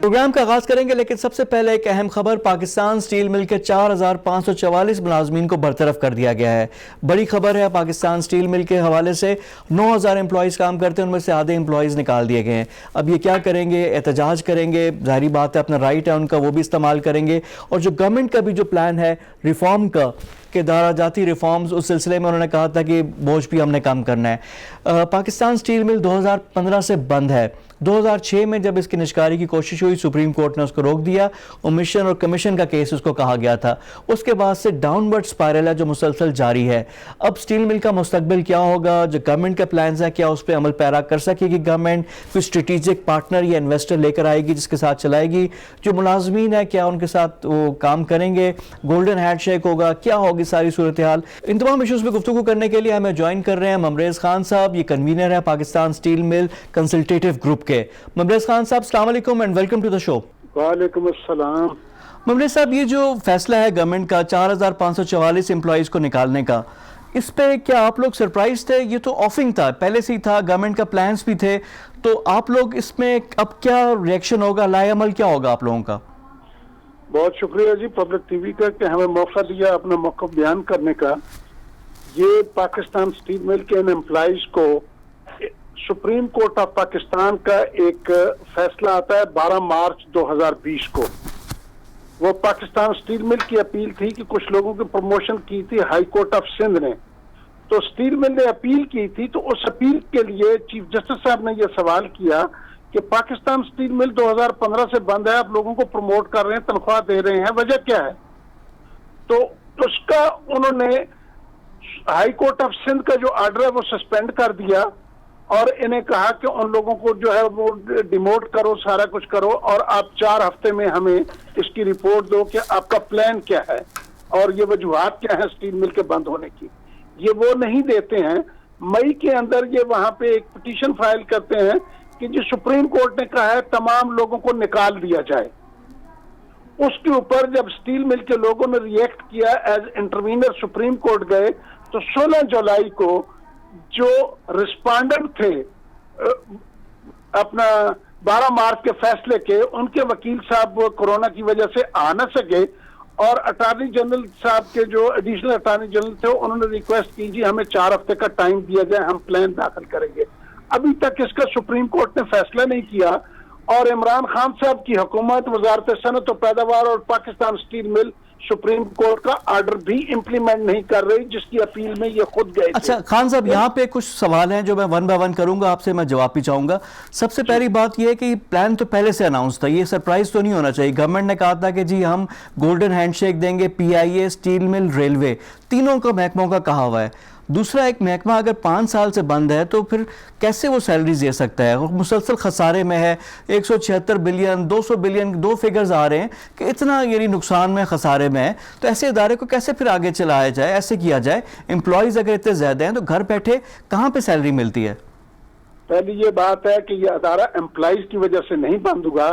Programme کا آغاز کریں گے، لیکن سب سے پہلے ایک اہم خبر، پاکستان سٹیل مل کے 4544 ملازمین کو برطرف کر دیا گیا ہے۔ بڑی خبر ہے، پاکستان سٹیل مل کے حوالے سے 9000 امپلائیز کام کرتے ہیں، ان میں سے آدھے امپلائیز نکال دیے گئے ہیں۔ اب یہ کیا کریں گے؟ احتجاج کریں گے، ظاہری بات ہے اپنا رائٹ ہے ان کا، وہ بھی استعمال کریں گے۔ اور جو گورنمنٹ کا بھی جو پلان ہے ریفارم کا، کہ دارا جاتی ریفارمز، اس سلسلے میں انہوں نے کہا تھا کہ بوجھ بھی ہم نے کم کرنا ہے۔ پاکستان سٹیل مل 2015 سے بند ہے۔ 2006 میں جب اس کی نشکاری کی کوشش ہوئی، سپریم کورٹ نے اس کو روک دیا، اومیشن اور کمیشن کا کیس اس کو کہا گیا تھا۔ اس کے بعد سے ڈاؤن ورڈ سپائرل ہے جو مسلسل جاری ہے۔ اب سٹیل مل کا مستقبل کیا ہوگا؟ جو گورنمنٹ کے پلانز ہیں، کیا اس پہ عمل پیرا کر سکے گی گورنمنٹ؟ کوئی اسٹریٹجک پارٹنر یا انویسٹر لے کر آئے گی جس کے ساتھ چلائے گی؟ جو ملازمین ہیں کیا ان کے ساتھ وہ کام کریں گے؟ گولڈن ہینڈ شیک ہوگا؟ کیا ہوگی ساری صورتحال؟ ان تمام ایشوز پہ گفتگو کرنے کے لیے ہمیں جوائن کر رہے ہیں ممریز خان صاحب، یہ کنوینر ہے پاکستان سٹیل مل کنسلٹیٹو گروپ کے۔ ممریز خان صاحب السلام علیکم and welcome to the show. وعلیکم السلام۔ ممریز صاحب، یہ جو فیصلہ ہے گورنمنٹ کا 4544 امپلائیز کو نکالنے کا، اس پہ کیا آپ لوگ سرپرائز تھے؟ یہ تو آفنگ تھا، پہلے سے ہی تھا، گورنمنٹ کا پلانز بھی تھے، تو آپ لوگ اس میں اب کیا ریئیکشن ہوگا، لائے عمل کیا ہوگا آپ لوگوں کا؟ بہت شکریہ جی پبلک ٹی وی کا کہ ہمیں موقع دیا اپنا موقف بیان کرنے کا۔ یہ پاکستان سٹیل مل کے ان امپلائیز کو سپریم کورٹ آف پاکستان کا ایک فیصلہ آتا ہے 12 مارچ 2020 کو۔ وہ پاکستان سٹیل مل کی اپیل تھی کہ کچھ لوگوں کی پروموشن کی تھی ہائی کورٹ آف سندھ نے، تو سٹیل مل نے اپیل کی تھی، تو اس اپیل کے لیے چیف جسٹس صاحب نے یہ سوال کیا کہ پاکستان سٹیل مل 2015 سے بند ہے، آپ لوگوں کو پروموٹ کر رہے ہیں، تنخواہ دے رہے ہیں، وجہ کیا ہے؟ تو اس کا انہوں نے ہائی کورٹ آف سندھ کا جو آرڈر ہے وہ سسپینڈ کر دیا، اور انہیں کہا کہ ان لوگوں کو جو ہے وہ ڈیموٹ کرو، سارا کچھ کرو، اور آپ 4 ہفتے میں ہمیں اس کی رپورٹ دو کہ آپ کا پلان کیا ہے اور یہ وجوہات کیا ہیں سٹیل مل کے بند ہونے کی۔ یہ وہ نہیں دیتے ہیں۔ مئی کے اندر یہ وہاں پہ ایک پٹیشن فائل کرتے ہیں کہ جو سپریم کورٹ نے کہا ہے تمام لوگوں کو نکال دیا جائے۔ اس کے اوپر جب سٹیل مل کے لوگوں نے ریئیکٹ کیا، ایز انٹروینر سپریم کورٹ گئے، تو 16 جولائی کو جو رسپانڈنٹ تھے اپنا 12 مارچ کے فیصلے کے، ان کے وکیل صاحب کورونا کی وجہ سے آ نہ سکے، اور اٹارنی جنرل صاحب کے جو ایڈیشنل اٹارنی جنرل تھے انہوں نے ریکویسٹ کی جی ہمیں 4 ہفتے کا ٹائم دیا جائے، ہم پلان داخل کریں گے۔ ابھی تک اس کا سپریم کورٹ نے فیصلہ نہیں کیا، اور عمران خان صاحب کی حکومت، وزارت صنعت و پیداوار اور پاکستان سٹیل مل سپریم کورٹ کا آرڈر بھی امپلیمنٹ نہیں کر رہی، جس کی اپیل میں یہ خود گئے تھے۔ اچھا خان صاحب، یہاں پہ کچھ سوال ہیں جو میں ون بائی ون کروں گا، آپ سے میں جواب بھی چاہوں گا۔ سب سے پہلی بات یہ ہے کہ پلان تو پہلے سے اناؤنس تھا، یہ سرپرائز تو نہیں ہونا چاہیے۔ گورنمنٹ نے کہا تھا کہ جی ہم گولڈن ہینڈ شیک دیں گے، پی آئی اے، سٹیل مل، ریلوے، تینوں کا محکموں کا کہا ہوا ہے۔ دوسرا، ایک محکمہ اگر 5 سال سے بند ہے تو پھر کیسے وہ سیلریز دے سکتا ہے؟ مسلسل خسارے میں ہے، 176 بلین، 200 بلین، 2 فگرز آ رہے ہیں کہ اتنا یعنی نقصان میں، خسارے میں ہے، تو ایسے ادارے کو کیسے پھر آگے چلایا جائے؟ ایسے کیا جائے؟ امپلائیز اگر اتنے زیادہ ہیں تو گھر بیٹھے کہاں پہ سیلری ملتی ہے؟ پہلی یہ بات ہے کہ یہ ادارہ امپلائیز کی وجہ سے نہیں بند ہوا،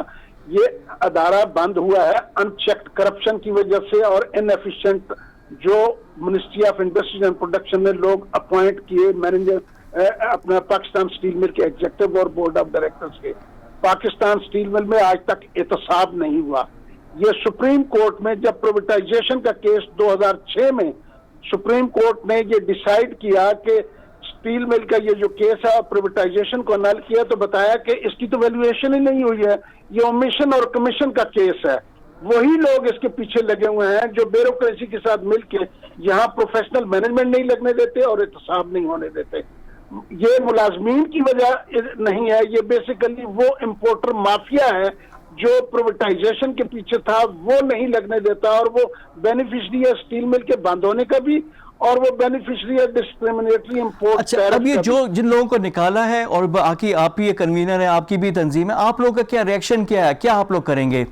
یہ ادارہ بند ہوا ہے ان چیکڈ کرپشن کی وجہ سے، اور ان ایفیشینٹ جو ministry of industries and production نے لوگ اپوائنٹ کیے مینیجر اپنا پاکستان سٹیل مل کے ایگزیکٹو اور بورڈ آف ڈائریکٹرز کے۔ پاکستان سٹیل مل میں آج تک احتساب نہیں ہوا۔ یہ سپریم کورٹ میں جب پرائیویٹائزیشن کا کیس 2006 میں سپریم کورٹ نے یہ ڈیسائیڈ کیا کہ سٹیل مل کا یہ جو کیس ہے پرائیویٹائزیشن کو نل کیا، تو بتایا کہ اس کی تو ویلیویشن ہی نہیں ہوئی ہے، یہ اومیشن اور کمیشن کا کیس ہے۔ وہی لوگ اس کے پیچھے لگے ہوئے ہیں جو بیوروکریسی کے ساتھ مل کے یہاں پروفیشنل مینجمنٹ نہیں لگنے دیتے اور احتساب نہیں ہونے دیتے۔ یہ ملازمین کی وجہ نہیں ہے، یہ بیسیکلی وہ امپورٹر مافیا ہے جو پرائیویٹائزیشن کے پیچھے تھا، وہ نہیں لگنے دیتا، اور وہ بینیفیشری ہے سٹیل مل کے بند ہونے کا بھی، اور وہ بینیفیشری ہے ڈسکریمنیٹری امپورٹ۔ اچھا، اب یہ جن لوگوں کو نکالا ہے، اور باقی آپ بھی یہ کنوینر ہیں، آپ کی بھی تنظیم ہے، آپ لوگوں کا کیا ریئیکشن کیا ہے؟ کیا آپ لوگ کریں گے؟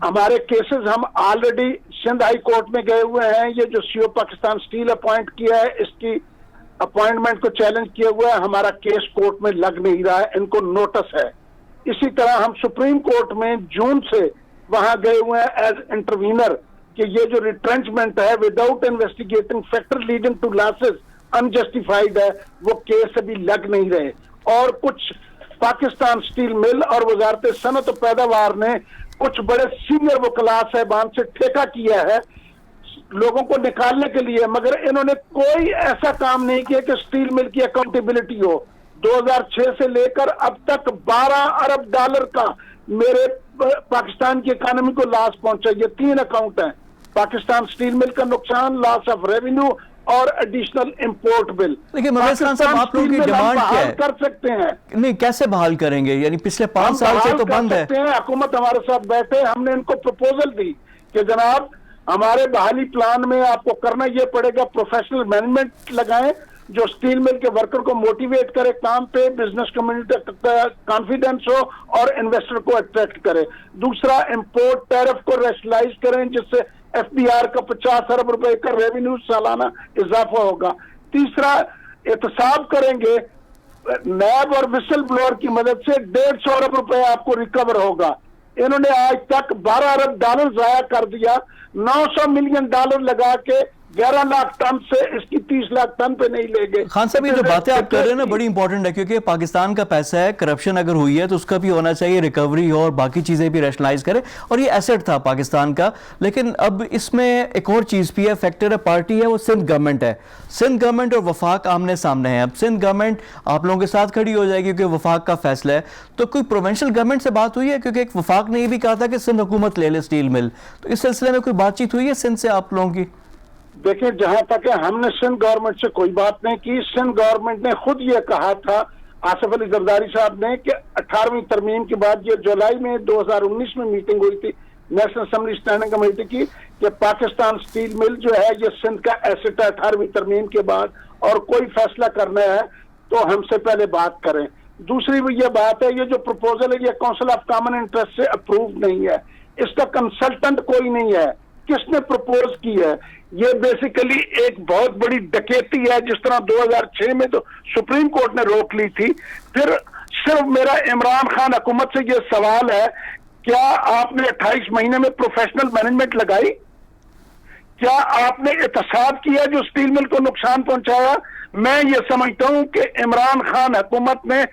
ہمارے کیسز ہم آلریڈی سندھ ہائی کورٹ میں گئے ہوئے ہیں۔ یہ جو سی او پاکستان سٹیل اپوائنٹ کیا ہے، اس کی اپوائنٹمنٹ کو چیلنج کیا ہوا ہے، ہمارا کیس کورٹ میں لگ نہیں رہا ہے، ان کو نوٹس ہے۔ اسی طرح ہم سپریم کورٹ میں جون سے وہاں گئے ہوئے ہیں ایز انٹروینر کہ یہ جو ریٹرنچمنٹ ہے without investigating factor leading to losses unjustified ہے، وہ کیس ابھی لگ نہیں رہے۔ اور کچھ پاکستان سٹیل مل اور وزارت صنعت و پیداوار نے کچھ بڑے سینئر وکلاء صاحبان سے ٹھیکہ کیا ہے لوگوں کو نکالنے کے لیے، مگر انہوں نے کوئی ایسا کام نہیں کیا کہ سٹیل مل کی اکاؤنٹیبلٹی ہو۔ 2006 سے لے کر اب تک 12 ارب ڈالر کا میرے پاکستان کی اکانومی کو لاس پہنچا۔ یہ 3 اکاؤنٹ ہیں: پاکستان سٹیل مل کا نقصان، لاس آف ریونیو اور ایڈیشنل امپورٹ بل۔ لیکن ممتاز خان صاحب، آپ لوگوں کی ڈیمانڈ کیا ہے؟ کر سکتے ہیں، نہیں، کیسے بحال کریں گے؟ یعنی پچھلے 5 سال سے تو بند ہے۔ حکومت ہمارے ساتھ بیٹھے، ہم نے ان کو پروپوزل دی کہ جناب ہمارے بحالی پلان میں آپ کو کرنا یہ پڑے گا، پروفیشنل مینجمنٹ لگائیں جو سٹیل مل کے ورکر کو موٹیویٹ کرے کام پہ، بزنس کمیونٹی کا کانفیڈنس ہو اور انویسٹر کو اٹریکٹ کرے۔ دوسرا، امپورٹ ٹیرف کو ریشنلائز کریں جس سے ایف بی آر کا 50 ارب روپے کا ریونیو سالانہ اضافہ ہوگا۔ تیسرا، احتساب کریں گے نیب اور وسل بلور کی مدد سے 150 ارب روپے آپ کو ریکور ہوگا۔ انہوں نے آج تک 12 ارب ڈالر ضائع کر دیا، 900 ملین ڈالر لگا کے 11 لاکھ ٹن سے اس کی 30 لاکھ ٹن پہ نہیں لے گئے۔ خان صاحب، یہ جو باتیں آپ کر رہے ہیں نا بڑی امپورٹنٹ ہے، کیونکہ پاکستان کا پیسہ ہے، کرپشن اگر ہوئی ہے تو اس کا بھی ہونا چاہیے ریکوری ہو اور باقی چیزیں بھی ریشنلائز کرے، اور یہ ایسٹ تھا پاکستان کا۔ لیکن اب اس میں ایک اور چیز بھی ہے، فیکٹر ہے، پارٹی ہے، وہ سندھ گورنمنٹ ہے۔ سندھ گورنمنٹ اور وفاق آمنے سامنے ہیں۔ اب سندھ گورنمنٹ آپ لوگوں کے ساتھ کھڑی ہو جائے گی کیونکہ وفاق کا فیصلہ ہے، تو کوئی پروونشل گورنمنٹ سے بات ہوئی ہے؟ کیونکہ ایک وفاق نے یہ بھی کہا تھا کہ سندھ حکومت لے لے سٹیل مل، تو اس سلسلے میں کوئی بات چیت ہوئی ہے سندھ سے آپ لوگوں کی؟ دیکھیں، جہاں تک ہے ہم نے سندھ گورنمنٹ سے کوئی بات نہیں کی۔ سندھ گورنمنٹ نے خود یہ کہا تھا، آصف علی زرداری صاحب نے، کہ 18ویں ترمیم کے بعد، یہ جولائی میں 2019 میں میٹنگ ہوئی تھی نیشنل اسمبلی اسٹینڈنگ کمیٹی کی، کہ پاکستان سٹیل مل جو ہے یہ سندھ کا ایسٹ ہے 18ویں ترمیم کے بعد، اور کوئی فیصلہ کرنا ہے تو ہم سے پہلے بات کریں۔ دوسری بھی یہ بات ہے، یہ جو پروپوزل ہے یہ کونسل آف کامن انٹرسٹ سے اپروو نہیں ہے، اس کا کنسلٹنٹ کوئی نہیں ہے۔ کس نے پروپوز کی ہے؟ یہ بیسیکلی ایک بہت بڑی ڈکیتی ہے، جس طرح 2006 میں تو سپریم کورٹ نے روک لی تھی۔ پھر صرف میرا عمران خان حکومت سے یہ سوال ہے، کیا آپ نے 28 مہینے میں پروفیشنل مینجمنٹ لگائی؟ کیا آپ نے احتساب کیا جو سٹیل مل کو نقصان پہنچایا؟ میں یہ سمجھتا ہوں کہ عمران خان حکومت نے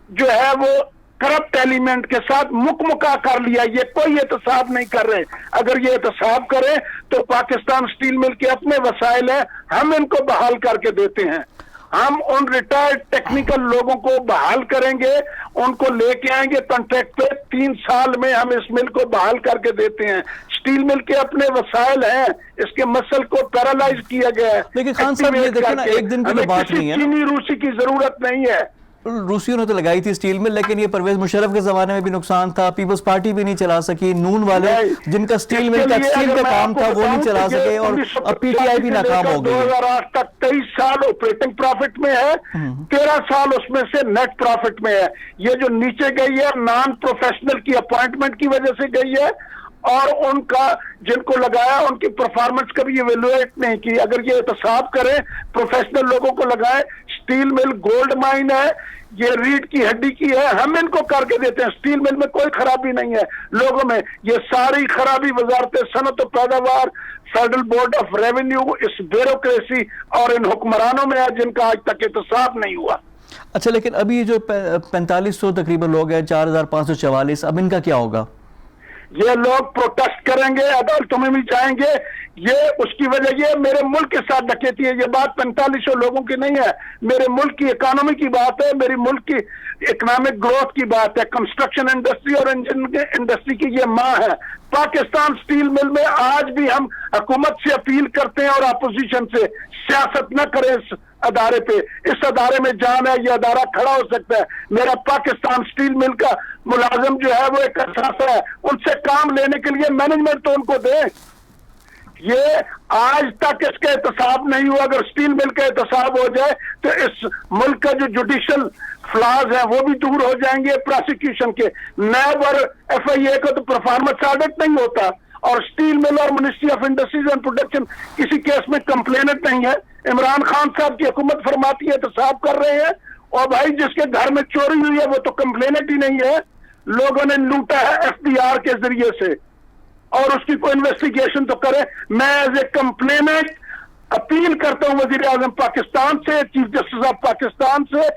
جو ہے وہ کرپٹ ایلیمنٹ کے ساتھ مکمکا کر لیا، یہ کوئی احتساب نہیں کر رہے۔ اگر یہ احتساب کریں تو پاکستان سٹیل مل کے اپنے وسائل ہیں، ہم ان کو بحال کر کے دیتے ہیں۔ ہم ان ریٹائرڈ ٹیکنیکل لوگوں کو بحال کریں گے، ان کو لے کے آئیں گے کنٹریکٹ پہ، 3 سال میں ہم اس مل کو بحال کر کے دیتے ہیں۔ سٹیل مل کے اپنے وسائل ہیں، اس کے مسل کو پیرالائز کیا گیا ہے۔ لیکن خان صاحب یہ دیکھیں نا، ایک دن کی بات نہیں ہے، چینی روسی کی ضرورت نہیں ہے۔ روسیوں نے تو لگائی تھی سٹیل مل، لیکن یہ پرویز مشرف کے زمانے میں بھی نقصان تھا، پیپلز پارٹی بھی نہیں چلا سکی، نون والے جن کا سٹیل مل ٹیکسٹائل کا کام تھا وہ نہیں چلا سکے، اور اب پی ٹی آئی بھی ناکام ہو گئی۔ 2008 تک 23 سال آپریٹنگ پروفٹ میں ہے، 13 سال اس میں سے نیٹ پروفٹ میں ہے۔ یہ جو نیچے گئی ہے نان پروفیشنل کی اپوائنٹمنٹ کی وجہ سے گئی ہے، اور ان کا جن کو لگایا ان کی پرفارمنس کبھی ایویلویٹ نہیں کی۔ اگر یہ احتساب کریں، پروفیشنل لوگوں کو لگائیں، سٹیل مل گولڈ مائن ہے، یہ ریڑھ کی ہڈی کی ہے، ہم ان کو کر کے دیتے ہیں۔ سٹیل مل میں کوئی خرابی نہیں ہے لوگوں میں، یہ ساری خرابی وزارت صنعت و پیداوار، فیڈرل بورڈ آف ریونیو، اس بیوروکریسی اور ان حکمرانوں میں ہے جن کا آج تک احتساب نہیں ہوا۔ اچھا، لیکن ابھی جو 4500 تقریباً لوگ ہیں، 4544، اب ان کا کیا ہوگا؟ یہ لوگ پروٹیسٹ کریں گے، عدالتوں میں بھی جائیں گے۔ یہ اس کی وجہ یہ میرے ملک کے ساتھ ڈکیتی ہے، یہ بات 4500 لوگوں کی نہیں ہے، میرے ملک کی اکانومی کی بات ہے، میری ملک کی اکنامک گروتھ کی بات ہے۔ کنسٹرکشن انڈسٹری اور انجن انڈسٹری کی یہ ماں ہے۔ پاکستان سٹیل مل میں آج بھی ہم حکومت سے اپیل کرتے ہیں اور اپوزیشن سے، سیاست نہ کریں اس ادارے پہ، اس ادارے میں جان ہے، یہ ادارہ کھڑا ہو سکتا ہے۔ میرا پاکستان سٹیل مل کا ملازم جو ہے وہ ایک اثاثہ ہے، ان سے کام لینے کے لیے مینجمنٹ تو ان کو دے۔ یہ آج تک اس کا احتساب نہیں ہوا، اگر سٹیل مل کا احتساب ہو جائے تو اس ملک کا جو جوڈیشل فلاز ہیں وہ بھی دور ہو جائیں گے۔ پروسیکیوشن کے نیب اور ایف آئی اے کا تو پرفارمنس آڈٹ نہیں ہوتا، اور سٹیل مل اور ministry of industries and production کسی کیس میں کمپلینٹ نہیں ہے۔ عمران خان صاحب کی حکومت فرماتی ہے احتساب کر رہے ہیں، اور بھائی جس کے گھر میں چوری ہوئی ہے وہ تو کمپلینٹ ہی نہیں ہے، لوگوں نے لوٹا ہے ایف بی آر کے ذریعے سے، اور اس کی کوئی انویسٹیگیشن تو کرے۔ میں ایز اے کمپلینٹ اپیل کرتا ہوں وزیر اعظم پاکستان سے، چیف جسٹس آف پاکستان سے،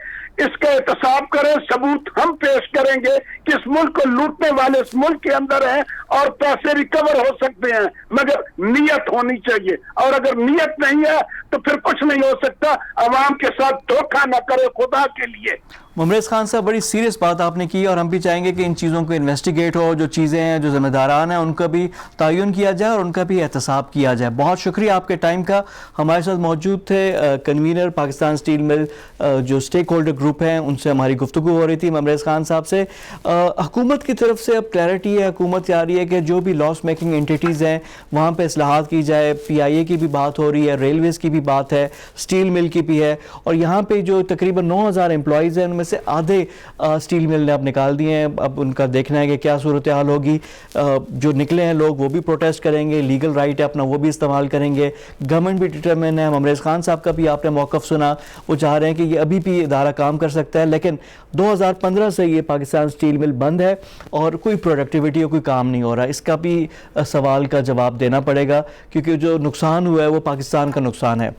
اس کا احتساب کریں, ثبوت ہم پیش کریں گے کہ اس ملک کو لوٹنے والے اس ملک کے اندر ہیں اور پیسے ریکور ہو سکتے ہیں, مگر نیت ہونی چاہیے, اور اگر نیت نہیں ہے تو پھر کچھ نہیں ہو سکتا. عوام کے ساتھ دھوکہ نہ کرے خدا کے لیے. ممرز خان صاحب, بڑی سیریس بات آپ نے کی, اور ہم بھی چاہیں گے کہ ان چیزوں کو انویسٹیگیٹ ہو, جو چیزیں ہیں, جو ذمہ داران ہیں, ان کا بھی تعین کیا جائے اور ان کا بھی احتساب کیا جائے. بہت شکریہ آپ کے ٹائم کا. ہمارے ساتھ موجود تھے کنوینر پاکستان اسٹیل مل جو اسٹیک ہولڈر گروپ ہیں, ان سے ہماری گفتگو ہو رہی تھی ممرز خان صاحب سے. حکومت کی طرف سے اب کلیئرٹی ہے, حکومت آ رہی ہے کہ جو بھی لاس میکنگ انٹیٹیز ہیں وہاں پہ اصلاحات کی جائے. پی آئی اے کی بھی بات ہو رہی ہے, ریلویز کی بھی بات ہے, اسٹیل مل کی بھی ہے, اور یہاں پہ جو تقریباً 9,000 امپلائیز ہیں ان میں سے آدھے اسٹیل مل نے اب نکال دیے ہیں. اب ان کا دیکھنا ہے کہ کیا صورتحال ہوگی. جو نکلے ہیں لوگ وہ بھی پروٹیسٹ کریں گے, لیگل رائٹ ہے اپنا وہ بھی استعمال کریں گے. گورنمنٹ بھی ڈٹرمن ہے. ممرز خان صاحب کا بھی آپ نے موقف سنا, وہ چاہ رہے ہیں کہ یہ ابھی بھی ادارہ کام کر سکتا ہے, لیکن 2015 سے یہ پاکستان اسٹیل مل بند ہے اور کوئی پروڈکٹیوٹی اور کوئی کام نہیں ہو رہا. اس کا بھی سوال کا جواب دینا پڑے گا, کیونکہ جو نقصان ہوا ہے وہ پاکستان کا نقصان ہے.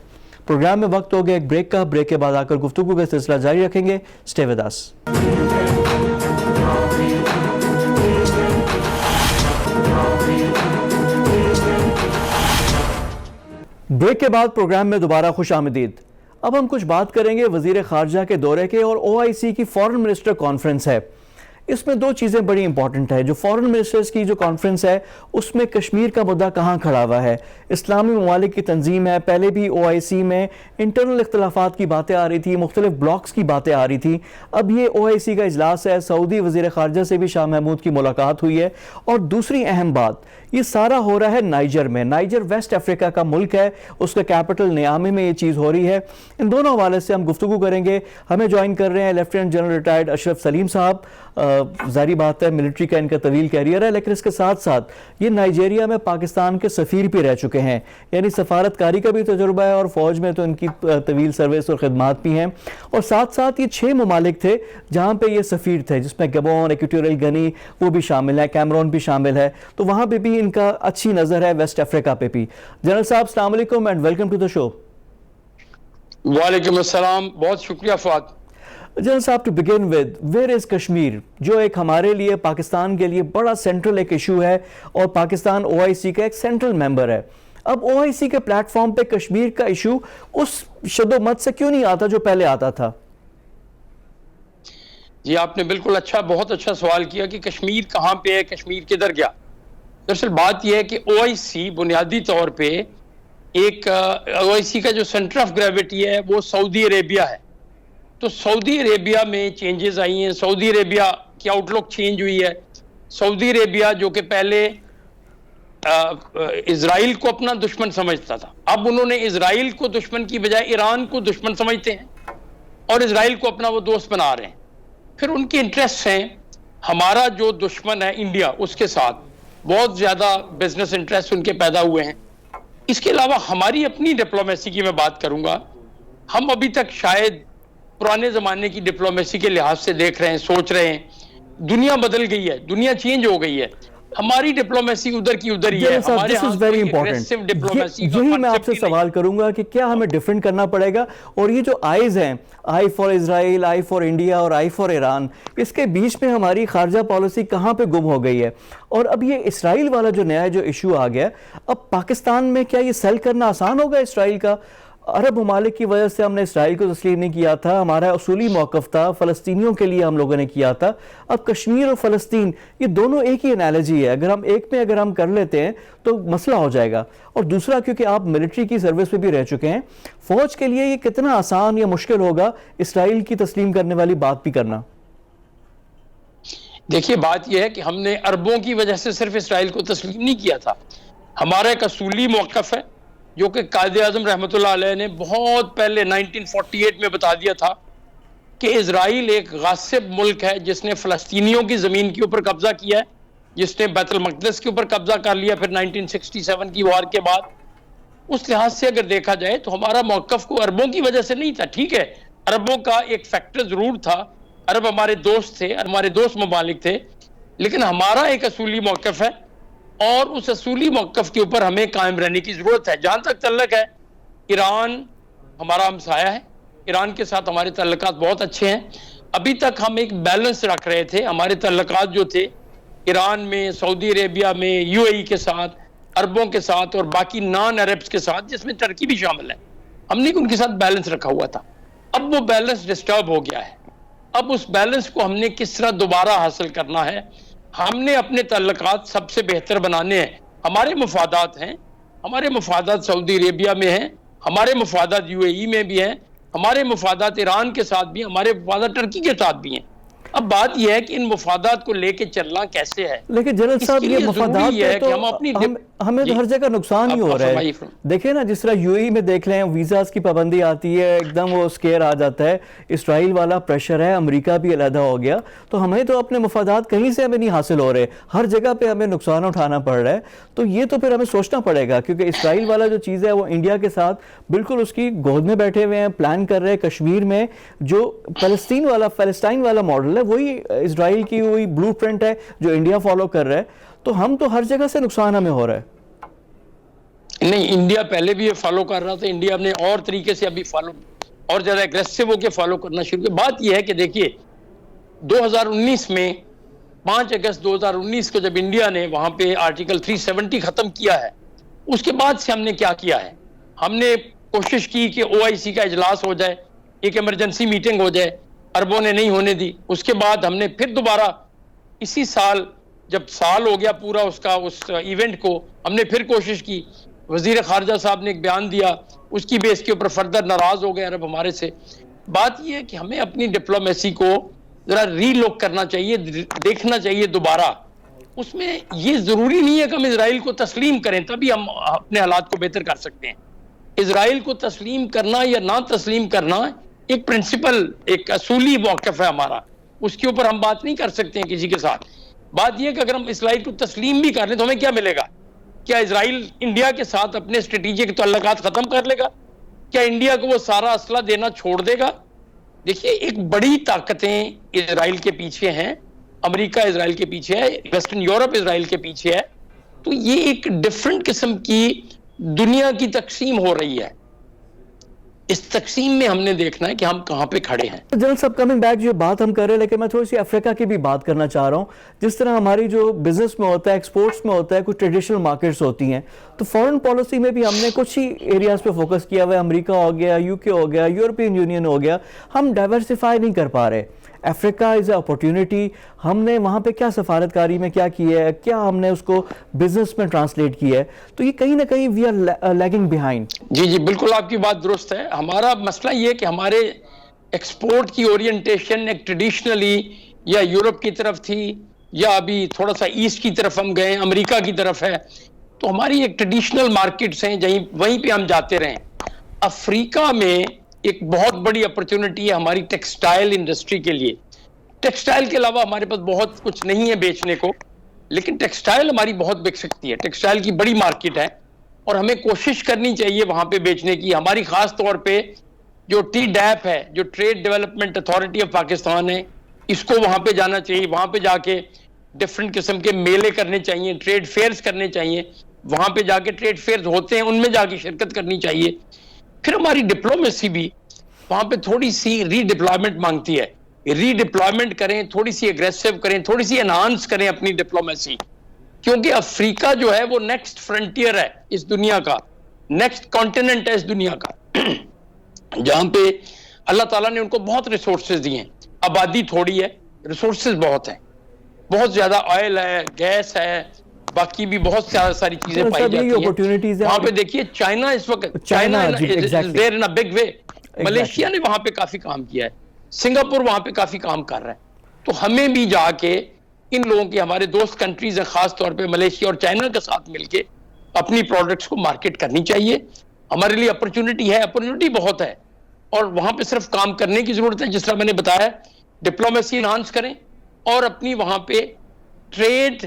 پروگرام میں وقت ہو گیا ایک بریک کا. بریک کے بعد آ کر گفتگو کا سلسلہ جاری رکھیں گے. Stay with us. بریک کے بعد پروگرام میں دوبارہ خوش آمدید. اب ہم کچھ بات کریں گے وزیر خارجہ کے دورے کے, اور او آئی سی کی فورن منسٹر کانفرنس ہے. اس میں دو چیزیں بڑی امپورٹنٹ ہے. جو فورن منسٹرز کی جو کانفرنس ہے اس میں کشمیر کا مدعا کہاں کھڑا ہوا ہے. اسلامی ممالک کی تنظیم ہے, پہلے بھی او آئی سی میں انٹرنل اختلافات کی باتیں آ رہی تھی, مختلف بلاکس کی باتیں آ رہی تھی. اب یہ او آئی سی کا اجلاس ہے, سعودی وزیر خارجہ سے بھی شاہ محمود کی ملاقات ہوئی ہے. اور دوسری اہم بات, یہ سارا ہو رہا ہے نائجر میں. نائجر ویسٹ افریقہ کا ملک ہے, اس کا کیپٹل نیامے میں یہ چیز ہو رہی ہے. ان دونوں حوالے سے ہم گفتگو کریں گے. ہمیں جوائن کر رہے ہیں لیفٹیننٹ جنرل ریٹائرڈ اشرف سلیم صاحب. ظاہری بات ہے ملٹری کا ان کا طویل کیریئر ہے, لیکن اس کے ساتھ ساتھ یہ نائجیریا میں پاکستان کے سفیر بھی رہ چکے ہیں, یعنی سفارت کاری کا بھی تجربہ ہے, اور فوج میں تو ان کی طویل سروس اور خدمات بھی ہیں. اور ساتھ ساتھ یہ 6 ممالک تھے جہاں پہ یہ سفیر تھے, جس میں گبون, ایکویٹوریل گنی وہ بھی شامل ہے, کیمرون بھی شامل ہے. تو وہاں پہ بھی ان کا اچھی نظر ہے, ویسٹ افریقہ پہ بھی. جنرل صاحب السلام علیکم and welcome to the show. وعلیکم السلام, بہت شکریہ فواد. جنرل صاحب, to begin with, where is Kashmir, جو ایک ہمارے لیے پاکستان کے لیے بڑا سینٹرل ایک ایشو ہے, اور پاکستان او آئی سی کا ایک سینٹرل ممبر ہے. اب او آئی سی کے پلیٹ فارم پہ کشمیر کا ایشو اس شد و مت سے کیوں نہیں آتا جو پہلے آتا تھا؟ جی آپ نے بالکل بہت اچھا سوال کیا کہ کشمیر کہاں پہ ہے, کشمیر کدھر گیا. دراصل بات یہ ہے کہ او آئی سی بنیادی طور پہ ایک او آئی سی کا جو سینٹر آف گریویٹی ہے وہ سعودی عربیہ ہے. تو سعودی عربیہ میں چینجز آئی ہیں, سعودی عربیہ کی آؤٹ لک چینج ہوئی ہے. سعودی عربیہ جو کہ پہلے اسرائیل کو اپنا دشمن سمجھتا تھا, اب انہوں نے اسرائیل کو دشمن کی بجائے ایران کو دشمن سمجھتے ہیں اور اسرائیل کو اپنا وہ دوست بنا رہے ہیں. پھر ان کے انٹرسٹ ہیں, ہمارا جو دشمن ہے انڈیا, اس کے ساتھ بہت زیادہ بزنس انٹرسٹ ان کے پیدا ہوئے ہیں. اس کے علاوہ ہماری اپنی ڈپلومیسی کی میں بات کروں گا. ہم ابھی تک شاید پرانے زمانے کی ڈپلومیسی کے لحاظ سے دیکھ رہے ہیں, سوچ رہے ہیں. دنیا بدل گئی ہے, دنیا چینج ہو گئی ہے, ہماری ڈپلومیسی ادھر کی ادھر ہی ہے. ہمارے ہاں کوئی اگریسو ڈپلومیسی کا یہی میں آپ سے سوال کروں گا کہ کیا ہمیں ڈیفرنٹ کرنا پڑے گا, اور یہ جو آئیز ہیں, I for Israel, I for India اور آئی فار ایران, اس کے بیچ میں ہماری خارجہ پالیسی کہاں پہ گم ہو گئی ہے؟ اور اب یہ اسرائیل والا جو نیا جو ایشو آ گیا, اب پاکستان میں کیا یہ سیل کرنا آسان ہوگا اسرائیل کا؟ عرب ممالک کی وجہ سے ہم نے اسرائیل کو تسلیم نہیں کیا تھا, ہمارا اصولی موقف تھا, فلسطینیوں کے لیے ہم لوگوں نے کیا تھا. اب کشمیر اور فلسطین یہ دونوں ایک ہی انالوجی ہے, اگر ہم ایک میں اگر ہم کر لیتے ہیں تو مسئلہ ہو جائے گا. اور دوسرا, کیونکہ آپ ملٹری کی سروس میں بھی رہ چکے ہیں, فوج کے لیے یہ کتنا آسان یا مشکل ہوگا اسرائیل کی تسلیم کرنے والی بات بھی کرنا؟ دیکھیے بات یہ ہے کہ ہم نے عربوں کی وجہ سے صرف اسرائیل کو تسلیم نہیں کیا تھا. ہمارا ایک اصولی موقف ہے جو کہ قائد اعظم رحمۃ اللہ علیہ نے بہت پہلے 1948 میں بتا دیا تھا کہ اسرائیل ایک غاصب ملک ہے جس نے فلسطینیوں کی زمین کے اوپر قبضہ کیا ہے, جس نے بیت المقدس کے اوپر قبضہ کر لیا پھر 1967 کی وار کے بعد. اس لحاظ سے اگر دیکھا جائے تو ہمارا موقف کو عربوں کی وجہ سے نہیں تھا. ٹھیک ہے, عربوں کا ایک فیکٹر ضرور تھا, عرب ہمارے دوست تھے, ہمارے دوست ممالک تھے, لیکن ہمارا ایک اصولی موقف ہے اور اس اصولی موقف کے اوپر ہمیں قائم رہنے کی ضرورت ہے. جہاں تک تعلق ہے ایران ہمارا ہمسایہ ہے, ایران کے ساتھ ہمارے تعلقات بہت اچھے ہیں. ابھی تک ہم ایک بیلنس رکھ رہے تھے. ہمارے تعلقات جو تھے ایران میں, سعودی عربیہ میں, یو اے ای کے ساتھ, عربوں کے ساتھ اور باقی نان عربس کے ساتھ, جس میں ترکی بھی شامل ہے, ہم نے ان کے ساتھ بیلنس رکھا ہوا تھا. اب وہ بیلنس ڈسٹرب ہو گیا ہے. اب اس بیلنس کو ہم نے کس طرح دوبارہ حاصل کرنا ہے. ہم نے اپنے تعلقات سب سے بہتر بنانے ہیں. ہمارے مفادات ہیں, ہمارے مفادات سعودی عربیہ میں ہیں, ہمارے مفادات یو اے ای میں بھی ہیں, ہمارے مفادات ایران کے ساتھ بھی ہیں, ہمارے مفادات ترکی کے ساتھ بھی ہیں. اب بات یہ ہے کہ ان مفادات کو لے کے چلنا کیسے ہے. لیکن جنرل صاحب یہ مفادات ہے تو ہمیں تو ہر جگہ نقصان ہی ہو رہا ہے. دیکھیں نا جس طرح یو اے ای میں دیکھ لیں, ویزاز کی پابندی آتی ہے, ایک دم وہ اسکیئر آ جاتا ہے, اسرائیل والا پریشر ہے, امریکہ بھی علیحدہ ہو گیا, تو ہمیں تو اپنے مفادات کہیں سے ہمیں نہیں حاصل ہو رہے, ہر جگہ پہ ہمیں نقصان اٹھانا پڑ رہا ہے. تو یہ تو پھر ہمیں سوچنا پڑے گا, کیونکہ اسرائیل والا جو چیز ہے وہ انڈیا کے ساتھ بالکل اس کی گود میں بیٹھے ہوئے ہیں, پلان کر رہے ہیں. کشمیر میں جو فلسطین والا ماڈل ہے وہی اسرائیل کی وہی بلو پرنٹ ہے جو انڈیا فالو کر رہا ہے. تو ہم تو ہر جگہ سے نقصان ہمیں ہو رہا ہے. نہیں, انڈیا پہلے بھی یہ فالو کر رہا تھا. انڈیا نے اور طریقے سے ابھی فالو اور زیادہ اگریسو ہو کے فالو کرنا شروع کیا. بات یہ ہے کہ دیکھیے 2019 میں 5 اگست 2019 کو جب انڈیا نے وہاں پہ آرٹیکل 370 ختم کیا ہے, اس کے بعد سے ہم نے کیا کیا ہے, ہم نے کوشش کی کہ OIC کا اجلاس ہو جائے, ایک ایمرجنسی میٹنگ ہو جائے. عربوں نے نہیں ہونے دی. اس کے بعد ہم نے پھر دوبارہ اسی سال جب سال ہو گیا پورا اس ایونٹ کو, ہم نے پھر کوشش کی. وزیر خارجہ صاحب نے ایک بیان دیا, اس کی بیس کے اوپر فردر ناراض ہو گئے عرب ہمارے سے. بات یہ ہے کہ ہمیں اپنی ڈپلومیسی کو ذرا ری لک کرنا چاہیے, دیکھنا چاہیے دوبارہ. اس میں یہ ضروری نہیں ہے کہ ہم اسرائیل کو تسلیم کریں تبھی ہم اپنے حالات کو بہتر کر سکتے ہیں. اسرائیل کو تسلیم کرنا یا نہ تسلیم کرنا ایک پرنسپل, ایک اصولی موقف ہے ہمارا, اس کے اوپر ہم بات نہیں کر سکتے ہیں کسی کے ساتھ. بات یہ ہے کہ اگر ہم اسرائیل کو تسلیم بھی کر لیں تو ہمیں کیا ملے گا؟ کیا اسرائیل انڈیا کے ساتھ اپنے اسٹریٹجک تعلقات ختم کر لے گا؟ کیا انڈیا کو وہ سارا اسلحہ دینا چھوڑ دے گا؟ دیکھیے ایک بڑی طاقتیں اسرائیل کے پیچھے ہیں, امریکہ اسرائیل کے پیچھے ہے, ویسٹرن یورپ اسرائیل کے پیچھے ہے. تو یہ ایک ڈیفرنٹ قسم کی دنیا کی تقسیم ہو رہی ہے. اس تقسیم میں ہم نے دیکھنا ہے کہ ہم کہاں پہ کھڑے ہیں. جنرل صاحب کمنگ بیک جو بات ہم کر رہے ہیں, لیکن میں تھوڑی سی افریقہ کی بھی بات کرنا چاہ رہا ہوں. جس طرح ہماری جو بزنس میں ہوتا ہے, ایکسپورٹس میں ہوتا ہے, کچھ ٹریڈیشنل مارکیٹس ہوتی ہیں, تو فورن پالیسی میں بھی ہم نے کچھ ہی ایریاز پہ فوکس کیا ہوا ہے. امریکہ ہو گیا, UK ہو گیا, یورپین یونین ہو گیا, ہم ڈائیورسیفائی نہیں کر پا رہے. افریقہ از اے اپورچونٹی. ہم نے وہاں پہ کیا سفارتکاری میں کیا کی ہے, کیا ہم نے اس کو بزنس میں ٹرانسلیٹ کیا ہے, تو یہ کہیں نہ کہیں وی آر لیگنگ بیہائنڈ. جی بالکل آپ کی بات درست ہے. ہمارا مسئلہ یہ کہ ہمارے ایکسپورٹ کی اورینٹیشن ایک ٹریڈیشنلی یا یورپ کی طرف تھی یا ابھی تھوڑا سا ایسٹ کی طرف ہم گئے, امریکہ کی طرف ہے. تو ہماری ایک ٹریڈیشنل مارکیٹس ہیں وہیں پہ ہم جاتے رہیں. افریقہ میں ایک بہت بڑی اپرچونٹی ہے ہماری ٹیکسٹائل انڈسٹری کے لیے. ٹیکسٹائل کے علاوہ ہمارے پاس بہت کچھ نہیں ہے بیچنے کو, لیکن ٹیکسٹائل ہماری بہت بک سکتی ہے. ٹیکسٹائل کی بڑی مارکیٹ ہے اور ہمیں کوشش کرنی چاہیے وہاں پہ بیچنے کی. ہماری خاص طور پہ جو TDAP ہے, جو trade development authority of Pakistan ہے, اس کو وہاں پہ جانا چاہیے. وہاں پہ جا کے ڈفرینٹ قسم کے میلے کرنے چاہیے, ٹریڈ فیئرز کرنے چاہیے. وہاں پہ جا کے ٹریڈ فیئرز ہوتے ہیں, ان میں جا کے شرکت کرنی چاہیے. پھر ہماری ڈپلومیسی بھی وہاں پہ تھوڑی سی ری ڈپلائمنٹ مانگتی ہے. ری ڈپلائمنٹ کریں, تھوڑی سی اگریسو کریں, تھوڑی سی انہانس کریں اپنی ڈپلومیسی, کیونکہ افریقہ جو ہے وہ نیکسٹ فرنٹیئر ہے اس دنیا کا, نیکسٹ کانٹیننٹ ہے اس دنیا کا, جہاں پہ اللہ تعالیٰ نے ان کو بہت ریسورسز دیے ہیں. آبادی تھوڑی ہے, ریسورسز بہت ہیں, بہت زیادہ آئل ہے, گیس ہے, باقی بھی بہت ساری چیزیں پائی جاتی ہیں. وہاں پہ دیکھیے چائنا اس وقت, China there in big way. Malaysia نے وہاں پہ کافی کام کیا ہے, سنگاپور وہاں پہ کافی کام کر رہا ہے. تو ہمیں بھی جا کے ان لوگوں کے, ہمارے دوست کنٹریز ہیں خاص طور پہ ملیشیا اور چائنا کے ساتھ مل کے اپنی پروڈکٹس کو مارکیٹ کرنی چاہیے. ہمارے لیے اپرچونٹی ہے, اپرچونٹی بہت ہے, اور وہاں پہ صرف کام کرنے کی ضرورت ہے. جس طرح میں نے بتایا, ڈپلومیسی انہانس کریں اور اپنی وہاں پہ ٹریڈ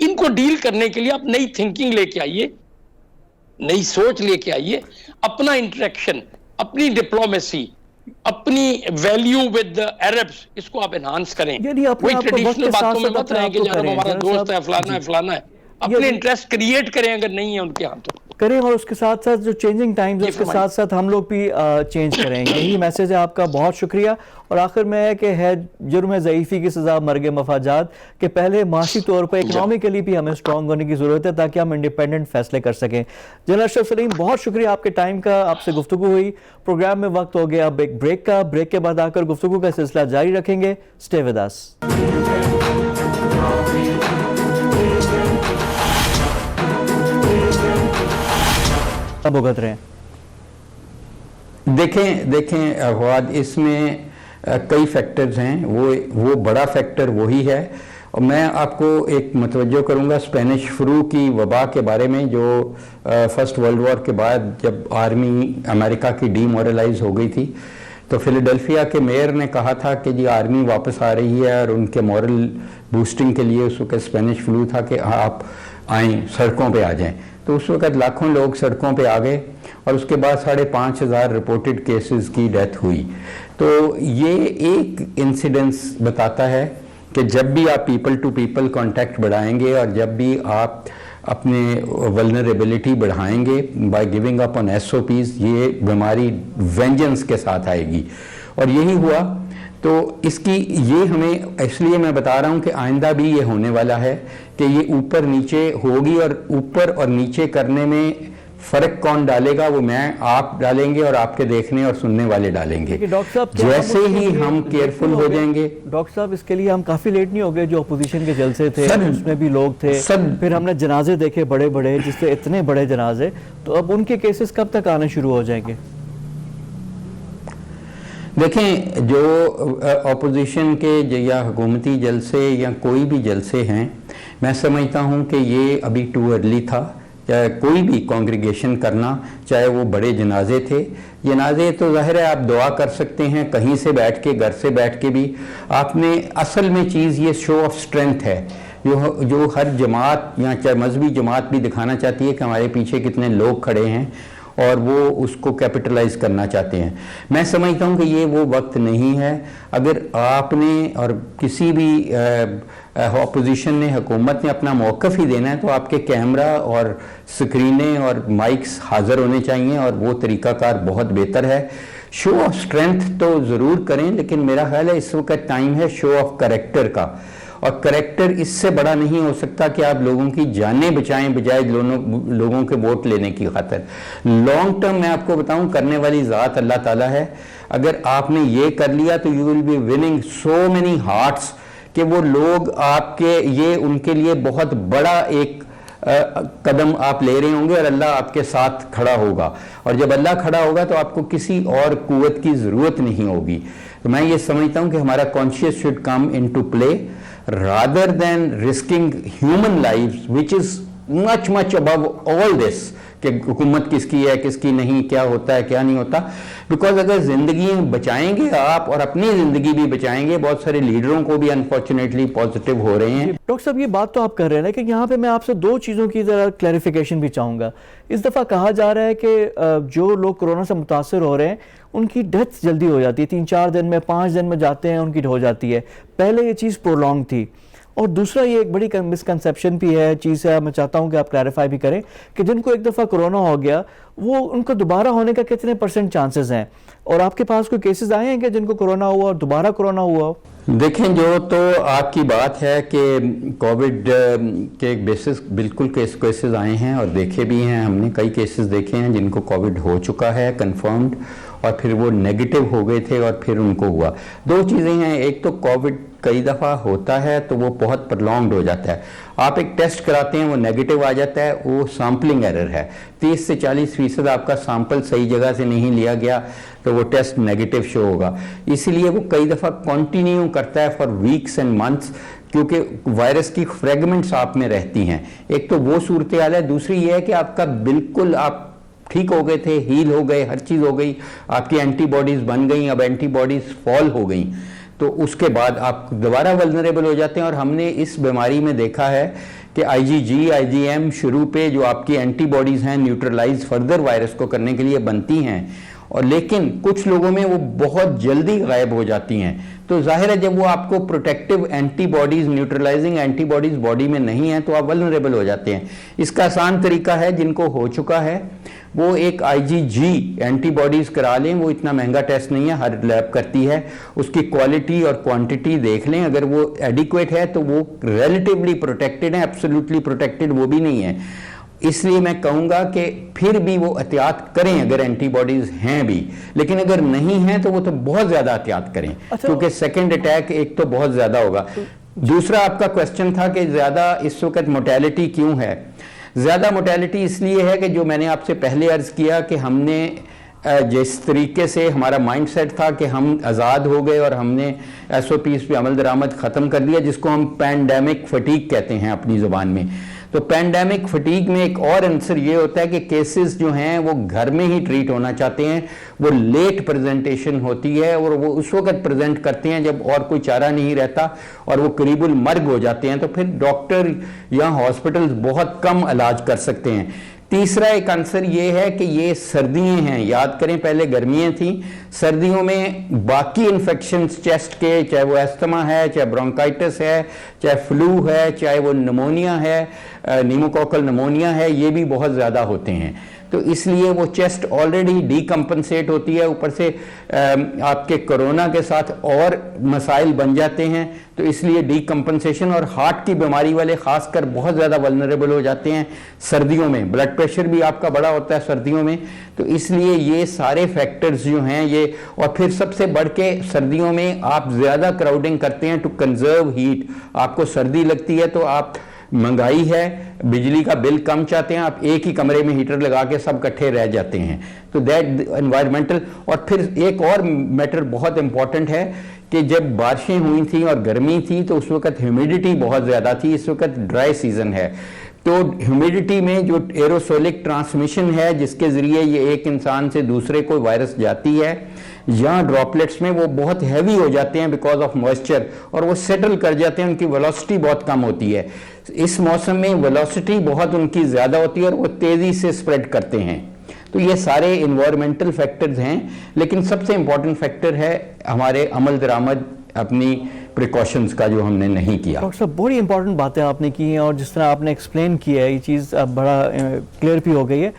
ان کو ڈیل کرنے کے لیے آپ نئی تھنکنگ لے کے آئیے, نئی سوچ لے کے آئیے, اپنا انٹریکشن, اپنی ڈپلومیسی, اپنی ویلیو ود عربس, اس کو آپ انہانس کریں. وہی ٹریڈیشنل باتوں میں مت رہیں کہ جناب ہمارا دوست ہے, فلانا ہے, فلانا ہے. اپنے انٹرسٹ کریٹ کریں اگر نہیں ہے ان کے ہاں تو کریں, اور اس کے ساتھ ساتھ جو چینجنگ ٹائمز ہے اس کے ساتھ ساتھ ہم لوگ بھی چینج کریں. یہی میسیج ہے آپ کا, بہت شکریہ. اور آخر میں ہے کہ ہے جرم ضعیفی کی سزا مرگ مفاجات, کہ پہلے معاشی طور پر اکنامکلی بھی ہمیں اسٹرانگ ہونے کی ضرورت ہے تاکہ ہم انڈیپینڈنٹ فیصلے کر سکیں. جنرل اشرف سلیم, بہت شکریہ آپ کے ٹائم کا, آپ سے گفتگو ہوئی. پروگرام میں وقت ہو گیا اب ایک بریک کا. بریک کے بعد آ کر گفتگو کا سلسلہ جاری رکھیں گے. Stay with us. اب بھگت رہے ہیں. دیکھیں فواد, اس میں کئی فیکٹرز ہیں. وہ بڑا فیکٹر وہی ہے, اور میں آپ کو ایک متوجہ کروں گا اسپینش فلو کی وبا کے بارے میں, جو فرسٹ ورلڈ وار کے بعد جب آرمی امریکہ کی ڈی مورلائز ہو گئی تھی, تو فیلاڈیلفیا کے میئر نے کہا تھا کہ جی آرمی واپس آ رہی ہے, اور ان کے مورل بوسٹنگ کے لیے اس وقت اسپینش فلو تھا کہ آپ آئیں, سڑکوں پہ آ جائیں. تو اس وقت لاکھوں لوگ سڑکوں پہ آ گئے, اور اس کے بعد 5,500 رپورٹڈ کیسز کی ڈیتھ ہوئی. تو یہ ایک انسیڈنس بتاتا ہے کہ جب بھی آپ پیپل ٹو پیپل کانٹیکٹ بڑھائیں گے, اور جب بھی آپ اپنے ولنریبلٹی بڑھائیں گے by giving up on SOPs, یہ بیماری وینجنس کے ساتھ آئے گی. اور یہی ہوا. تو اس کی یہ ہمیں, اس لیے میں بتا رہا ہوں کہ آئندہ بھی یہ ہونے والا ہے کہ یہ اوپر نیچے ہوگی, اور اوپر اور نیچے کرنے میں فرق کون ڈالے گا, وہ میں, آپ ڈالیں گے, اور آپ کے دیکھنے اور سننے والے ڈالیں گے. جیسے ہی ہم کیئرفل ہو جائیں گے. ڈاکٹر صاحب, اس کے لیے ہم کافی لیٹ نہیں ہو گئے. جو اپوزیشن کے جلسے تھے اس میں بھی لوگ تھے, پھر ہم نے جنازے دیکھے بڑے بڑے, جس سے اتنے بڑے جنازے, تو اب ان کے کیسز کب تک آنے شروع ہو جائیں گے؟ دیکھیں, جو اپوزیشن کے یا حکومتی جلسے یا کوئی بھی جلسے ہیں, میں سمجھتا ہوں کہ یہ ابھی ٹو ارلی تھا. چاہے کوئی بھی کانگریگیشن کرنا, چاہے وہ بڑے جنازے تھے. جنازے تو ظاہر ہے آپ دعا کر سکتے ہیں کہیں سے بیٹھ کے, گھر سے بیٹھ کے بھی. آپ نے اصل میں چیز یہ شو آف سٹرینتھ ہے جو ہر جماعت یا چاہے مذہبی جماعت بھی دکھانا چاہتی ہے کہ ہمارے پیچھے کتنے لوگ کھڑے ہیں, اور وہ اس کو کیپٹلائز کرنا چاہتے ہیں. میں سمجھتا ہوں کہ یہ وہ وقت نہیں ہے. اگر آپ نے اور کسی بھی اپوزیشن نے, حکومت نے اپنا موقف ہی دینا ہے, تو آپ کے کیمرہ اور سکرینیں اور مائکس حاضر ہونے چاہیے, اور وہ طریقہ کار بہت بہتر ہے. شو آف سٹرینتھ تو ضرور کریں, لیکن میرا خیال ہے اس وقت ٹائم ہے شو آف کریکٹر کا. اور کریکٹر اس سے بڑا نہیں ہو سکتا کہ آپ لوگوں کی جانیں بچائیں بجائے لوگوں کے ووٹ لینے کی خاطر. لانگ ٹرم میں آپ کو بتاؤں, کرنے والی ذات اللہ تعالیٰ ہے. اگر آپ نے یہ کر لیا تو you will be winning so many hearts, کہ وہ لوگ آپ کے, یہ ان کے لیے بہت بڑا ایک قدم آپ لے رہے ہوں گے, اور اللہ آپ کے ساتھ کھڑا ہوگا. اور جب اللہ کھڑا ہوگا تو آپ کو کسی اور قوت کی ضرورت نہیں ہوگی. تو میں یہ سمجھتا ہوں کہ ہمارا conscience should come into play rather than risking human lives, which is much above all this, کہ حکومت کس کی ہے, کس کی نہیں, کیا ہوتا ہے, کیا نہیں ہوتا. بیکاز اگر زندگی بچائیں گے آپ, اور اپنی زندگی بھی بچائیں گے, بہت سارے لیڈروں کو بھی انفارچونیٹلی پازیٹیو ہو رہے ہیں. ڈاکٹر صاحب, یہ بات تو آپ کر رہے ہیں نا, کہ یہاں پہ میں آپ سے دو چیزوں کی ذرا کلیریفیکیشن بھی چاہوں گا. اس دفعہ کہا جا رہا ہے کہ جو لوگ کورونا سے متاثر ہو رہے ہیں ان کی ڈیتھ جلدی ہو جاتی ہے, 3-4 دن میں, 5 دن میں جاتے ہیں ان کی ہو جاتی ہے. پہلے یہ چیز پرولونگ تھی. اور دوسرا یہ ایک بڑی مسکنسیپشن بھی ہے چیز ہے, میں چاہتا ہوں کہ آپ کلیریفائی بھی کریں, کہ جن کو ایک دفعہ کرونا ہو گیا وہ ان کو دوبارہ ہونے کا کتنے % چانسز ہیں, اور آپ کے پاس کوئی کیسز آئے ہیں کہ جن کو کرونا ہوا اور دوبارہ کرونا ہوا ہو؟ دیکھیں, جو تو آپ کی بات ہے کہ کووڈ کے ایک بیسس بالکل کیسز آئے ہیں, اور دیکھے بھی ہیں, ہم نے کئی کیسز دیکھے ہیں جن کو کووڈ ہو چکا ہے کنفرمڈ, اور پھر وہ نیگیٹو ہو گئے تھے اور پھر ان کو ہوا. دو چیزیں ہیں, ایک تو کووڈ کئی دفعہ ہوتا ہے تو وہ بہت پرلونگڈ ہو جاتا ہے. آپ ایک ٹیسٹ کراتے ہیں, وہ نیگیٹو آ جاتا ہے, وہ سامپلنگ ایرر ہے. 30 سے 40% آپ کا سامپل صحیح جگہ سے نہیں لیا گیا تو وہ ٹیسٹ نیگیٹو شو ہوگا. اسی لیے وہ کئی دفعہ کنٹینیو کرتا ہے فار ویکس اینڈ منتھس, کیونکہ وائرس کی فریگمنٹس آپ میں رہتی ہیں. ایک تو وہ صورتحال ہے. دوسری یہ ہے کہ آپ کا بالکل آپ ٹھیک ہو گئے تھے, ہیل ہو گئے, ہر چیز ہو گئی, آپ کی اینٹی باڈیز بن گئیں, اب اینٹی باڈیز فال ہو گئیں, تو اس کے بعد آپ دوبارہ ولنریبل ہو جاتے ہیں. اور ہم نے اس بیماری میں دیکھا ہے کہ IgG IgM شروع پہ جو آپ کی اینٹی باڈیز ہیں نیوٹرلائز فردر وائرس کو کرنے کے لیے بنتی ہیں، اور لیکن کچھ لوگوں میں وہ بہت جلدی غائب ہو جاتی ہیں. تو ظاہر ہے جب وہ آپ کو protective antibodies neutralising antibodies body میں نہیں ہیں تو آپ ولنریبل ہو جاتے ہیں. اس کا آسان طریقہ ہے، جن کو ہو چکا ہے وہ ایک IgG اینٹی باڈیز کرا لیں. وہ اتنا مہنگا ٹیسٹ نہیں ہے، ہر لیب کرتی ہے. اس کی کوالٹی اور کوانٹٹی دیکھ لیں، اگر وہ ایڈیکویٹ ہے تو وہ ریلیٹیولی پروٹیکٹڈ ہے، ایبسولوٹلی پروٹیکٹڈ وہ بھی نہیں ہے. اس لیے میں کہوں گا کہ پھر بھی وہ احتیاط کریں اگر اینٹی باڈیز ہیں بھی، لیکن اگر نہیں ہیں تو وہ تو بہت زیادہ احتیاط کریں، کیونکہ سیکنڈ اٹیک ایک تو بہت زیادہ ہوگا. دوسرا آپ کا کوسچن تھا کہ زیادہ اس وقت موٹیلٹی کیوں ہے. زیادہ موٹیلٹی اس لیے ہے کہ جو میں نے آپ سے پہلے عرض کیا کہ ہم نے جس طریقے سے ہمارا مائنڈ سیٹ تھا کہ ہم آزاد ہو گئے اور ہم نے SOPs پہ عمل درآمد ختم کر دیا، جس کو ہم پینڈیمک فٹیگ کہتے ہیں اپنی زبان میں. تو پینڈیمک فٹیگ میں ایک اور عنصر یہ ہوتا ہے کہ کیسز جو ہیں وہ گھر میں ہی ٹریٹ ہونا چاہتے ہیں، وہ لیٹ پریزنٹیشن ہوتی ہے اور وہ اس وقت پریزنٹ کرتے ہیں جب اور کوئی چارہ نہیں رہتا اور وہ قریب المرگ ہو جاتے ہیں، تو پھر ڈاکٹر یا ہاسپٹلز بہت کم علاج کر سکتے ہیں. تیسرا ایک عنصر یہ ہے کہ یہ سردیاں ہیں، یاد کریں پہلے گرمیاں تھیں، سردیوں میں باقی انفیکشنز چیسٹ کے، چاہے وہ ایستما ہے، چاہے برونکائٹس ہے، چاہے فلو ہے، چاہے وہ نمونیا ہے، نیموکوکل نمونیا ہے، یہ بھی بہت زیادہ ہوتے ہیں. تو اس لیے وہ چیسٹ آلریڈی ڈی کمپنسیٹ ہوتی ہے، اوپر سے آپ کے کرونا کے ساتھ اور مسائل بن جاتے ہیں، تو اس لیے ڈی کمپنسیشن اور ہارٹ کی بیماری والے خاص کر بہت زیادہ ولنریبل ہو جاتے ہیں سردیوں میں. بلڈ پریشر بھی آپ کا بڑا ہوتا ہے سردیوں میں. تو اس لیے یہ سارے فیکٹرز جو ہیں یہ، اور پھر سب سے بڑھ کے سردیوں میں آپ زیادہ کراؤڈنگ کرتے ہیں ٹو کنزرو ہیٹ. آپ کو سردی لگتی ہے تو آپ مہنگائی ہے، بجلی کا بل کم چاہتے ہیں، آپ ایک ہی کمرے میں ہیٹر لگا کے سب کٹھے رہ جاتے ہیں. تو دیٹ انوائرمنٹل. اور پھر ایک اور میٹر بہت امپورٹنٹ ہے کہ جب بارشیں ہوئی تھیں اور گرمی تھی تو اس وقت ہیومیڈیٹی بہت زیادہ تھی. اس وقت ڈرائی سیزن ہے، تو ہیومیڈیٹی میں جو ایروسولک ٹرانسمیشن ہے جس کے ذریعے یہ ایک انسان سے دوسرے کو وائرس جاتی ہے، یا ڈراپلیٹس میں وہ بہت ہیوی ہو جاتے ہیں بیکاز آف موئسچر، اور وہ سیٹل کر جاتے ہیں، ان کی ویلوسٹی بہت کم ہوتی ہے. اس موسم میں ویلوسٹی بہت ان کی زیادہ ہوتی ہے اور وہ تیزی سے سپریڈ کرتے ہیں. تو یہ سارے انوائرمنٹل فیکٹرز ہیں، لیکن سب سے امپورٹنٹ فیکٹر ہے ہمارے عمل درآمد، اپنی پریکاشنز کا جو ہم نے نہیں کیا. ڈاکٹر صاحب بڑی امپورٹنٹ باتیں آپ نے کی ہیں، اور جس طرح آپ نے ایکسپلین کیا ہے یہ چیز اب بڑا کلیئر بھی ہو گئی ہے.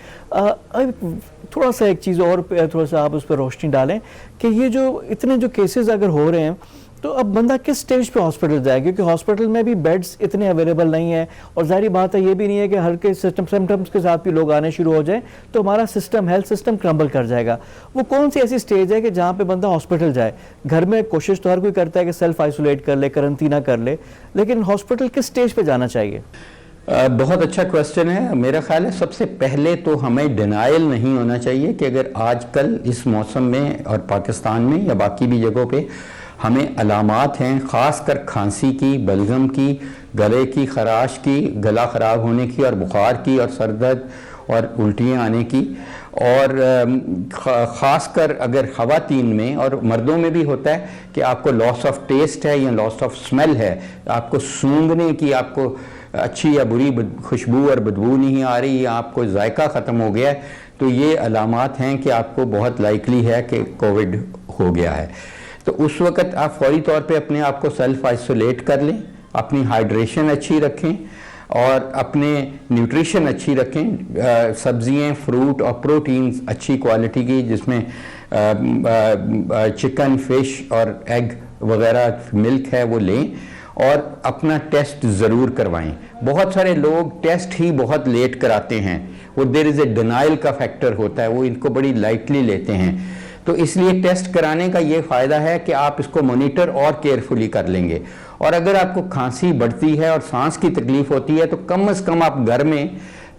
تھوڑا سا ایک چیز اور تھوڑا سا آپ اس پہ روشنی ڈالیں کہ یہ جو اتنے جو کیسز اگر ہو رہے ہیں تو اب بندہ کس سٹیج پہ ہاسپٹل جائے، کیونکہ ہاسپٹل میں بھی بیڈز اتنے اویلیبل نہیں ہیں، اور ظاہری بات ہے یہ بھی نہیں ہے کہ ہر کے سمٹمز کے ساتھ بھی لوگ آنے شروع ہو جائیں تو ہمارا سسٹم ہیلتھ سسٹم کرمبل کر جائے گا. وہ کون سی ایسی سٹیج ہے کہ جہاں پہ بندہ ہاسپٹل جائے؟ گھر میں کوشش تو ہر کوئی کرتا ہے کہ سیلف آئسولیٹ کر لے، کرنٹینہ کر لے، لیکن ہاسپٹل کس سٹیج پہ جانا چاہیے؟ بہت اچھا کوسچن ہے. میرا خیال ہے سب سے پہلے تو ہمیں ڈینائل نہیں ہونا چاہیے کہ اگر آج کل اس موسم میں اور پاکستان میں یا باقی بھی جگہوں پہ ہمیں علامات ہیں، خاص کر کھانسی کی، بلغم کی، گلے کی خراش کی، گلا خراب ہونے کی، اور بخار کی، اور سر درد اور الٹیاں آنے کی، اور خاص کر اگر خواتین میں اور مردوں میں بھی ہوتا ہے کہ آپ کو لاس آف ٹیسٹ ہے یا لاس آف اسمیل ہے، آپ کو سونگھنے کی، آپ کو اچھی یا بری خوشبو اور بدبو نہیں آ رہی، یا آپ کو ذائقہ ختم ہو گیا ہے، تو یہ علامات ہیں کہ آپ کو بہت لائکلی ہے کہ کووڈ ہو گیا ہے. تو اس وقت آپ فوری طور پہ اپنے آپ کو سیلف آئسولیٹ کر لیں، اپنی ہائیڈریشن اچھی رکھیں اور اپنے نیوٹریشن اچھی رکھیں. سبزیاں، فروٹ اور پروٹینز اچھی کوالٹی کی، جس میں چکن، فش اور ایگ وغیرہ، ملک ہے وہ لیں، اور اپنا ٹیسٹ ضرور کروائیں. بہت سارے لوگ ٹیسٹ ہی بہت لیٹ کراتے ہیں، وہ دیر از اے ڈینائل کا فیکٹر ہوتا ہے، وہ ان کو بڑی لائٹلی لیتے ہیں. تو اس لیے ٹیسٹ کرانے کا یہ فائدہ ہے کہ آپ اس کو مانیٹر اور کیئرفلی کر لیں گے. اور اگر آپ کو کھانسی بڑھتی ہے اور سانس کی تکلیف ہوتی ہے تو کم از کم آپ گھر میں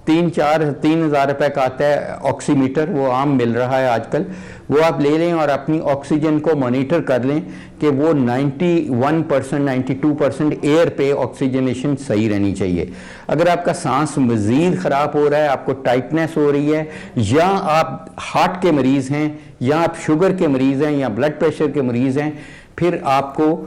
3,000 روپے کا آتا ہے آکسی میٹر، وہ عام مل رہا ہے آج کل، وہ آپ لے لیں اور اپنی آکسیجن کو مانیٹر کر لیں کہ وہ 91%، 92% ایئر پہ آکسیجنیشن صحیح رہنی چاہیے. اگر آپ کا سانس مزید خراب ہو رہا ہے، آپ کو ٹائٹنس ہو رہی ہے، یا آپ ہارٹ کے مریض ہیں، یا آپ شوگر کے مریض ہیں، یا بلڈ پریشر کے مریض ہیں، پھر آپ کو